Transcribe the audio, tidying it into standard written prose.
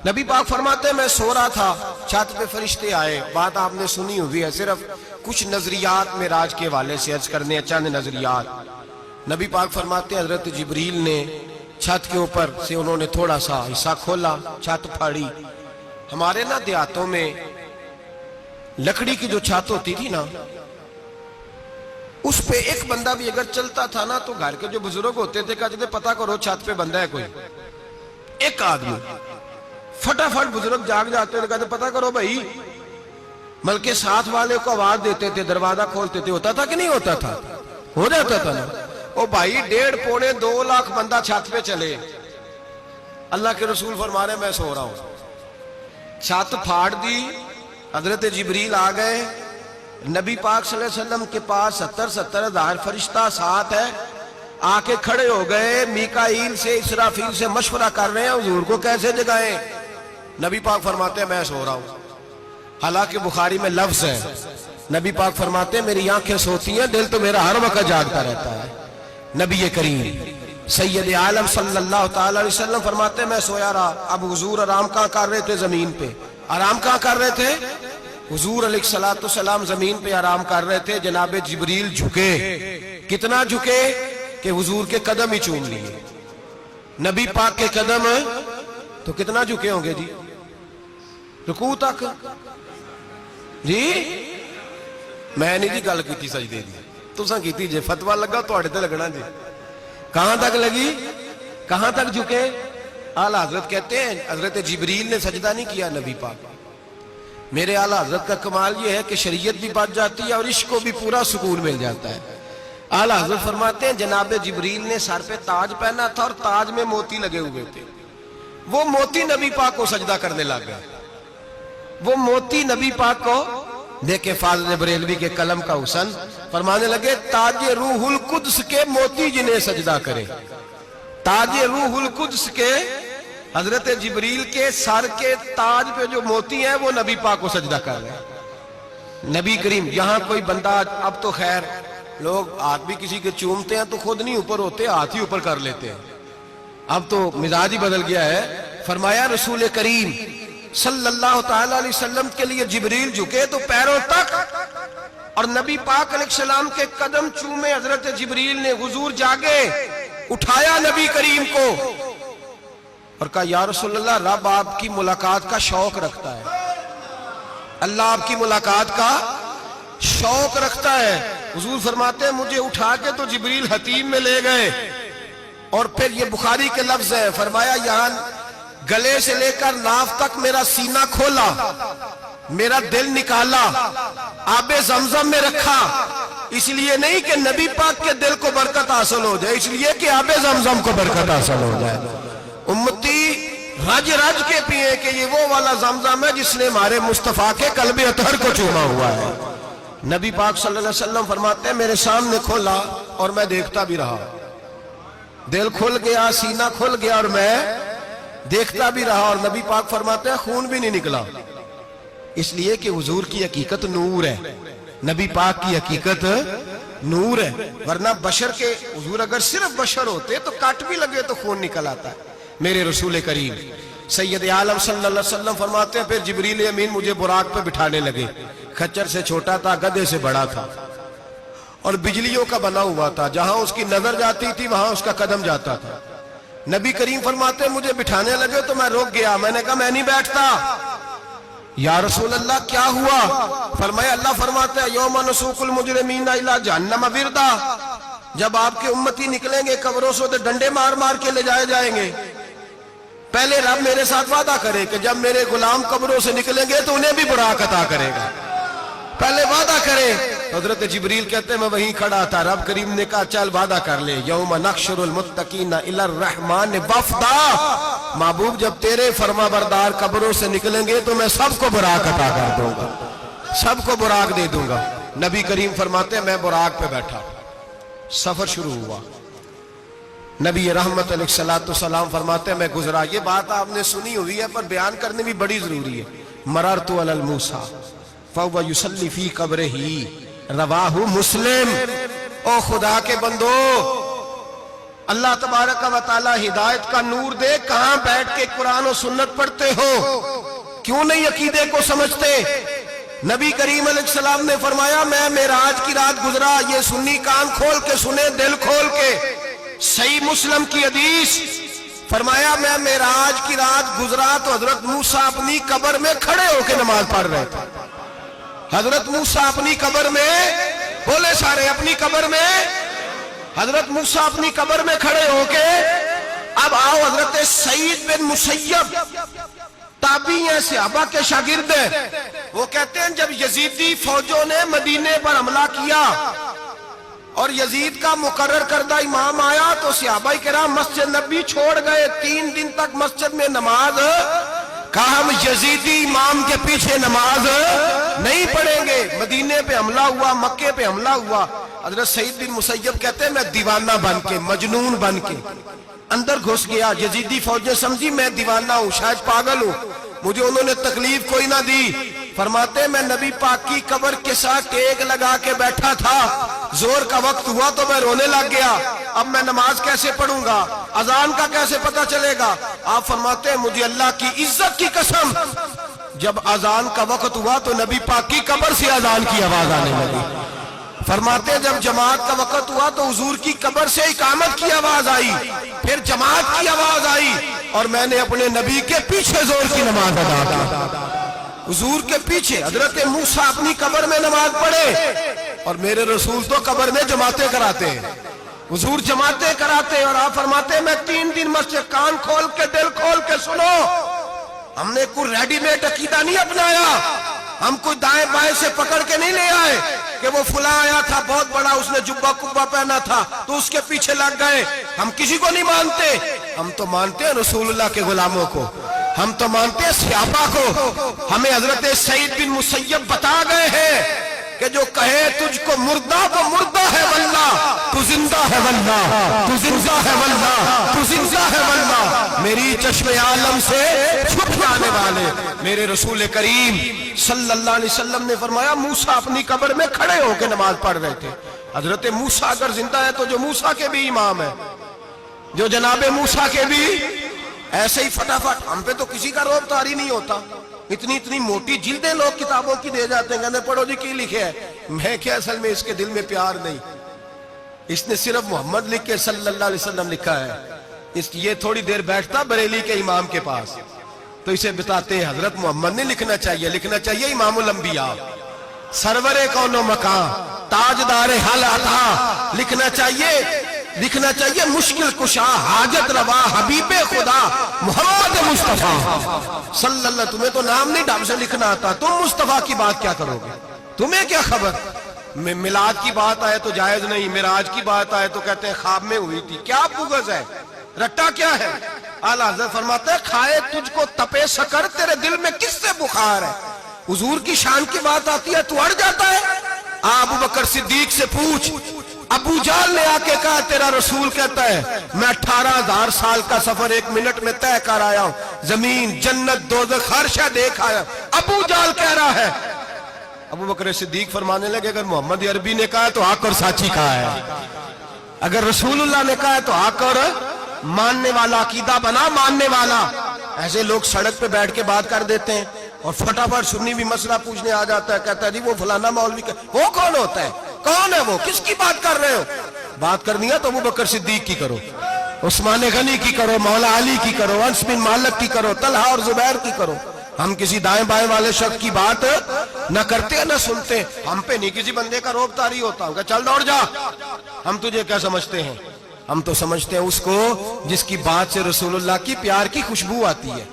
نبی پاک فرماتے ہیں میں سو رہا تھا، چھت پہ فرشتے آئے. بات آپ نے سنی ہوئی ہے، صرف کچھ نظریات معراج کے حوالے سے عرض کرنے ہیں، چند نظریات. نبی پاک فرماتے ہیں حضرت جبریل نے چھت کے اوپر سے انہوں نے تھوڑا سا حصہ کھولا، چھت پھاڑی. ہمارے نا دیہاتوں میں لکڑی کی جو چھت ہوتی تھی نا، اس پہ ایک بندہ بھی اگر چلتا تھا نا تو گھر کے جو بزرگ ہوتے تھے کہتے تھے پتہ کرو چھت پہ بندہ ہے کوئی. ایک آدمی فٹافٹ بزرگ جاگ جاتے ہیں، کہتے پتہ کرو بھائی، بلکہ ساتھ والے کو آواز دیتے تھے، دروازہ کھولتے تھے. ہوتا تھا کہ نہیں ہوتا تھا؟ ہو جاتا تھا نا. او بھائی 1.5 پونے 2 لاکھ بندہ چھت پہ چلے، اللہ کے رسول فرما رہے ہیں میں سو رہا ہوں. چھت پھاڑ دی، حضرت جبریل آ گئے. نبی پاک صلی اللہ علیہ وسلم کے پاس 70 ہزار فرشتہ ساتھ ہے، آ کے کھڑے ہو گئے. میکائیل سے اسرافیل سے مشورہ کر رہے ہیں حضور کو کیسے جگائیں. نبی پاک فرماتے ہیں میں سو رہا ہوں. حالانکہ بخاری میں لفظ ہے، نبی پاک فرماتے ہیں میری آنکھیں سوتی ہیں، دل تو میرا ہر وقت جاگتا رہتا ہے. نبی کریم سید عالم صلی اللہ تعالی علیہ وسلم فرماتے ہیں میں سویا رہا. اب حضور آرام کہاں کر رہے تھے؟ زمین پہ. آرام کہاں کر رہے تھے؟ حضور علیہ السلام زمین پہ آرام کر رہے تھے. جناب جبریل جھکے. کتنا جھکے کہ حضور کے قدم ہی چوم لیے. نبی پاک کے قدم تو کتنا جھکے ہوں گے جی؟ رکوع تک. جی میں نہیں جی گل کی سجدے دی، تساں کیتی جے فتویٰ لگا تواڈے تے لگنا جی. کہاں تک لگی؟ کہاں تک جھکے؟ اعلیٰ حضرت کہتے ہیں حضرت جبریل نے سجدہ نہیں کیا نبی پاک. میرے اعلیٰ حضرت کا کمال یہ ہے کہ شریعت بھی بچ جاتی ہے اور عشق کو بھی پورا سکون مل جاتا ہے. اعلیٰ حضرت فرماتے ہیں جناب جبریل نے سر پہ تاج پہنا تھا اور تاج میں موتی لگے ہوئے تھے. وہ موتی نبی پاک کو سجدہ کرنے لگ گئے. وہ موتی نبی پاک کو دیکھیں فاضل بریلوی کے قلم کا حسن، فرمانے لگے تاج روح القدس کے موتی جنہیں سجدہ کرے. تاج روح القدس کے حضرت جبریل کے سر کے تاج پہ جو موتی ہیں وہ نبی پاک کو سجدہ کر رہے ہیں. نبی کریم یہاں کوئی بندہ، اب تو خیر لوگ ہاتھ بھی کسی کے چومتے ہیں تو خود نہیں اوپر ہوتے، ہاتھ ہی اوپر کر لیتے ہیں. اب تو مزاج ہی بدل گیا ہے. فرمایا رسول کریم صلی اللہ تعالی علیہ وسلم کے لیے جبریل جھکے تو پیروں تک، اور نبی پاک علیہ السلام کے قدم چومے. حضرت جبریل نے حضور جاگے، اٹھایا نبی کریم کو اور کہا یا رسول اللہ، رب آپ کی ملاقات کا شوق رکھتا ہے، اللہ آپ کی ملاقات کا شوق رکھتا ہے. حضور فرماتے ہیں مجھے اٹھا کے تو جبریل حتیم میں لے گئے، اور پھر یہ بخاری کے لفظ ہے، فرمایا یہاں گلے سے لے کر ناف تک میرا سینہ کھولا، میرا دل نکالا، آب زمزم میں رکھا. اس لیے نہیں کہ نبی پاک کے دل کو برکت حاصل ہو جائے، اس لیے کہ آب زمزم کو برکت حاصل ہو جائے. امتی رج رج کے پیئے کہ یہ وہ والا زمزم ہے جس نے ہمارے مصطفیٰ کے قلب اطہر کو چوما ہوا ہے. نبی پاک صلی اللہ علیہ وسلم فرماتے ہیں میرے سامنے کھولا اور میں دیکھتا بھی رہا. دل کھل گیا، سینہ کھل گیا اور میں دیکھتا بھی رہا. اور نبی پاک فرماتے ہیں خون بھی نہیں نکلا، اس لیے کہ حضور کی حقیقت نور ہے، نبی پاک کی حقیقت نور ہے. ورنہ بشر کے حضور اگر صرف بشر ہوتے تو کٹ بھی لگے تو خون نکل آتا ہے. میرے رسول کریم سید عالم صلی اللہ علیہ وسلم فرماتے ہیں پھر جبریل امین مجھے براق پہ بٹھانے لگے. خچر سے چھوٹا تھا، گدھے سے بڑا تھا، اور بجلیوں کا بنا ہوا تھا. جہاں اس کی نظر جاتی تھی وہاں اس کا قدم جاتا تھا. نبی کریم فرماتے ہیں مجھے بٹھانے لگے تو میں رک گیا. میں نے کہا میں نہیں بیٹھتا. یا رسول اللہ کیا ہوا؟ فرمایا اللہ فرماتا ہے یوم نسوق المجرمین الی جہنم وردا، جب آپ کے امتی نکلیں گے قبروں سے تو ڈنڈے مار مار کے لے جائے جائیں گے. پہلے رب میرے ساتھ وعدہ کرے کہ جب میرے غلام قبروں سے نکلیں گے تو انہیں بھی براق عطا کرے گا. پہلے وعدہ کرے. حضرت جبریل کہتے ہیں میں وہیں کھڑا تھا. رب کریم نے کہا چل وعدہ کر لے، یوم نحشر المتقین الی الرحمن وفدا، محبوب جب تیرے فرما بردار قبروں سے نکلیں گے تو میں سب کو براق عطا کر دوں گا، سب کو براق دے دوں گا. نبی کریم فرماتے ہیں میں براق پہ بیٹھا. سفر شروع ہوا. نبی رحمت علیہ السلام فرماتے ہیں میں گزرا. یہ بات آپ نے سنی ہوئی ہے پر بیان کرنے بھی بڑی ضروری ہے. مررت علی الموسیٰ فَهُوَ يُصَلِّ فِي قَبْرِهِ رواہ مسلم. او خدا کے بندو، اللہ تبارک و تعالی ہدایت کا نور دے، کہاں بیٹھ کے قرآن و سنت پڑھتے ہو؟ کیوں نہیں عقیدے کو سمجھتے؟ نبی کریم علیہ السلام نے فرمایا میں معراج کی رات گزرا، یہ سنی کان کھول کے سنے، دل کھول کے، صحیح مسلم کی حدیث، فرمایا میں معراج کی رات گزرا تو حضرت موسیٰ اپنی قبر میں کھڑے ہو کے نماز پڑھ رہے تھے۔ حضرت موسیٰ اپنی قبر میں، بولے سارے، اپنی قبر میں، حضرت موسیٰ اپنی قبر میں کھڑے ہو کے، اب آؤ حضرت سعید بن مسیب تابعی ہیں، صحابہ کے شاگرد ہیں، وہ کہتے ہیں جب یزیدی فوجوں نے مدینے پر حملہ کیا اور یزید کا مقرر کردہ امام آیا تو صحابہ کرام مسجد نبی چھوڑ گئے، 3 دن تک مسجد میں نماز، کہا ہم یزیدی امام کے پیچھے نماز نہیں پڑھیں گے۔ مدینے پہ حملہ ہوا، مکے پہ حملہ ہوا، حضرت سعید بن مسیب کہتے ہیں میں دیوانہ بن کے، مجنون بن کے اندر گھس گیا، یزیدی فوجیں سمجھی میں دیوانہ ہوں، شاید پاگل ہوں، مجھے انہوں نے تکلیف کوئی نہ دی۔ فرماتے میں نبی پاک کی قبر کے ساتھ ٹیک لگا کے بیٹھا تھا، زور کا وقت ہوا تو میں رونے لگ گیا، اب میں نماز کیسے پڑھوں گا، اذان کا کیسے پتہ چلے گا؟ آپ فرماتے ہیں مجھے اللہ کی عزت کی قسم، جب اذان کا وقت ہوا تو نبی پاک کی قبر سے اذان کی آواز آنے لگی۔ فرماتے ہیں جب جماعت کا وقت ہوا تو حضور کی قبر سے اقامت کی آواز آئی، پھر جماعت کی آواز آئی، اور میں نے اپنے نبی کے پیچھے زور کی نماز ادا کی، حضور کے پیچھے۔ حضرت موسیٰ اپنی قبر میں نماز پڑھے اور میرے رسول تو قبر میں جماعتیں کراتے ہیں، حضور جماعتیں کراتے ہیں، اور آپ فرماتے ہیں میں 3 دن مسجد، کان کھول کے دل کھول کے سنو، ہم نے کوئی ریڈی میڈ عقیدہ نہیں اپنایا، ہم کوئی دائیں بائیں سے پکڑ کے نہیں لے آئے کہ وہ فلاں آیا تھا بہت بڑا، اس نے جبہ کبہ پہنا تھا تو اس کے پیچھے لگ گئے۔ ہم کسی کو نہیں مانتے، ہم تو مانتے ہیں رسول اللہ کے غلاموں کو، ہم تو مانتے ہیں صحابہ کو۔ ہمیں حضرت سعید بن مسیب بتا گئے ہیں کہ جو کہے تجھ کو مردہ وہ مردہ ہے واللہ، تو زندہ ہے واللہ، تو زندہ ہے واللہ، تو زندہ ہے واللہ، میری چشم عالم سے چھپ جانے والے میرے رسول کریم صلی اللہ علیہ وسلم نے فرمایا موسیٰ اپنی قبر میں کھڑے ہو کے نماز پڑھ رہے تھے۔ حضرت موسیٰ اگر زندہ ہے تو جو موسیٰ کے بھی امام ہے، جو جناب موسیٰ کے بھی ایسے ہی فٹافٹ، ہم پہ تو کسی کا روب طاری نہیں ہوتا، اتنی موٹی جلدیں لوگ کتابوں کی دے جاتے ہیں، کہتے پڑھو جی کی لکھے ہے، میں کیا اصل میں اس کے دل میں پیار نہیں، اس نے صرف محمد لکھ کے صلی اللہ علیہ وسلم لکھا ہے، یہ تھوڑی دیر بیٹھتا بریلی کے امام کے پاس تو اسے بتاتے ہیں حضرت محمد نے لکھنا چاہیے، لکھنا چاہیے امام الانبیاء، سرور کون و مکان، تاجدار حال عطا، لکھنا چاہیے مشکل کشا، حاجت روا، حبیب خدا محمد مصطفیٰ صلی اللہ۔ تمہیں تو نام نہیں ڈھنگ سے لکھنا آتا، تم مصطفیٰ کی بات کیا کرو گے؟ تمہیں کیا خبر؟ میلاد کی بات آئے تو جائز نہیں، معراج کی بات آئے تو کہتے ہیں خواب میں ہوئی تھی، کیا بغض ہے، رٹا کیا ہے؟ اعلیٰ حضرت فرماتے ہیں کھائے تجھ کو تپے سکر، تیرے دل میں کس سے بخار ہے؟ حضور کی شان کی بات آتی ہے تو اڑ جاتا ہے۔ ابو بکر صدیق سے پوچھ، ابو جہل نے آ کے کہا تیرا رسول کہتا ہے میں 18,000 سال کا سفر 1 منٹ میں طے کر آیا ہوں، زمین جنت دوزخ ہر شے دیکھ آیا، ابو جہل کہہ رہا ہے۔ ابو بکر صدیق فرمانے لگے اگر محمد عربی نے کہا ہے تو حق اور سچی کہا ہے، اگر رسول اللہ نے کہا ہے تو حق اور ماننے والا، عقیدہ بنا ماننے والا۔ ایسے لوگ سڑک پہ بیٹھ کے بات کر دیتے ہیں اور فٹافٹ سنی بھی مسئلہ پوچھنے آ جاتا ہے، کہتا ہے جی وہ فلانا مولوی وہ کون ہوتا ہے، کون ہے وہ، کس کی بات کر رہے ہو؟ بات کرنی ہے تو ابو بکر صدیق کی کرو، عثمان غنی کی کرو، مولا علی کی کرو، انس بن مالک کی کرو، طلحہ اور زبیر کی کرو۔ ہم کسی دائیں بائیں والے شخص کی بات نہ کرتے نہ سنتے، ہم پہ نہیں کسی بندے کا روب طاری ہوتا، کہ چل دوڑ جا، ہم تجھے کیا سمجھتے ہیں؟ ہم تو سمجھتے ہیں اس کو جس کی بات سے رسول اللہ کی پیار کی خوشبو آتی ہے۔